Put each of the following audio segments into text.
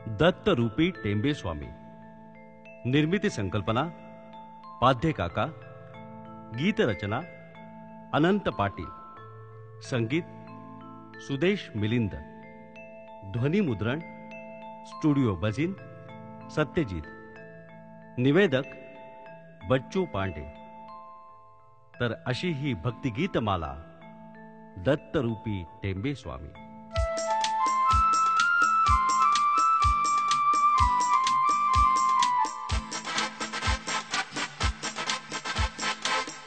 दत्त रूपी टेंबे स्वामी. निर्मिती संकल्पना पाध्ये काका. गीत रचना अनंत पाटील. संगीत सुदेश मिलिंद. ध्वनी मुद्रण स्टुडिओ बजिन सत्यजित. निवेदक बच्चू पांडे. तर अशी ही भक्तिगीतमाला दत्त रूपी टेंबे स्वामी.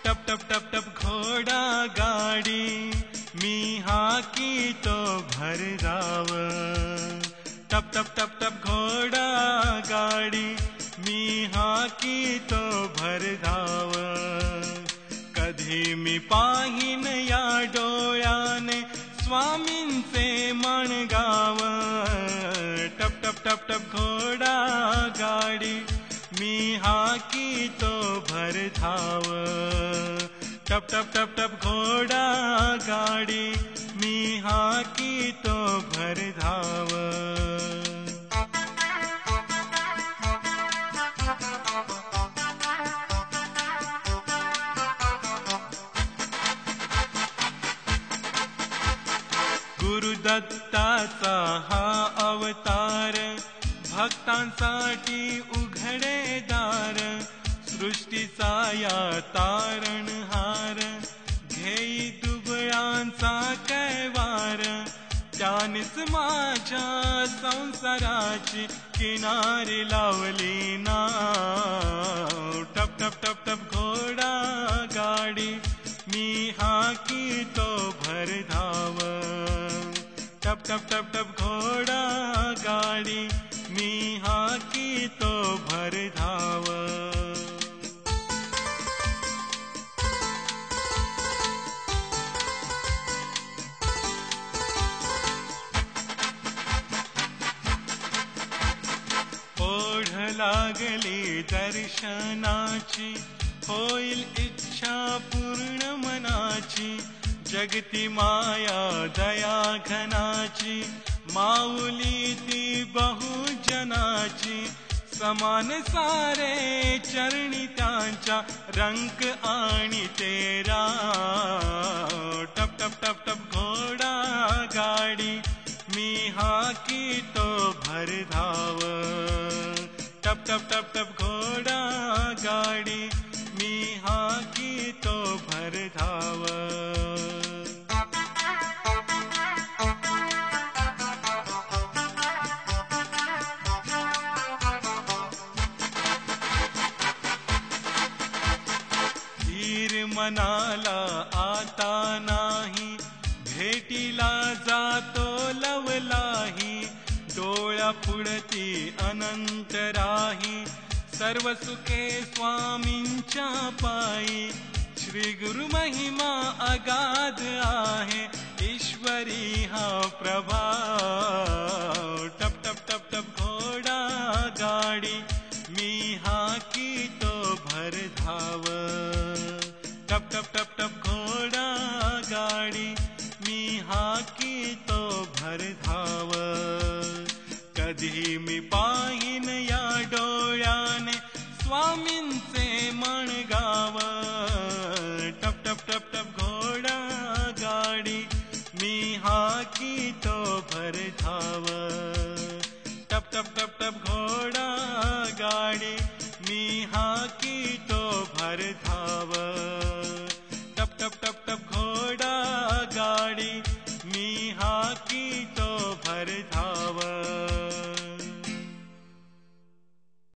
टप टप टप टप घोडा गाडी मी हाकी तो भरधाव. टप टप टप टप घोडा गाडी मी हाकी तो भरधाव. कधी मी पाहीन या डोळ्याने स्वामींचे मणगाव. टप टप टप टप घोडा गाडी मी हाकी तो भरधाव. टप टप टप टप घोडा गाडी मी हाकी तो भरधाव. गुरुदत्ताचा हा अवतार भक्तांसाठी उघडे दार. सृष्टीचा या तारणहार घेई दुबळांचा कैवार. त्यानेच माझ्या संसाराची किनारी लावली ना. टप टप टप टप घोडा गाडी मी हाकी तो भरधाव. टप टप टप टप घोडा गाडी मी हाकी तो भरधाव. ओढ लागली दर्शनाची होईल इच्छा पूर्ण मनाची. जगती माया दया घनाची माऊली ती बहुजनाची. समान सारे चरणी त्यांच्या रंग आणि तेरा. टप टप टप टप घोडा गाडी मी हाकी तो भरधाव. टप टप टप टप घोडा गाडी मी हाकी तो भरधाव. मनाला आता नाही भेटीला जातो लवलाही. डोळ्या पुढती अनंत राही सर्व सुखे स्वामींच्या पायी. श्री गुरु महिमा अगाध आहे ईश्वरी हा प्रभाव. टप टप टप टप घोडा गाडी मी हाकी तो भरधाव. टप टप टप टप घोडा गाडी मी हाकी तो भरधाव. कधी मी पाहीन या डोळ्याने स्वामींचे मणगाव. टप टप टप टप घोडा गाडी मी हाकी तो भरधाव. टप टप टप टप घोडा गाडी मी हाकी तो भरधाव. टप टप टप टप घोडा गाडी मी हाकी तो भरधाव.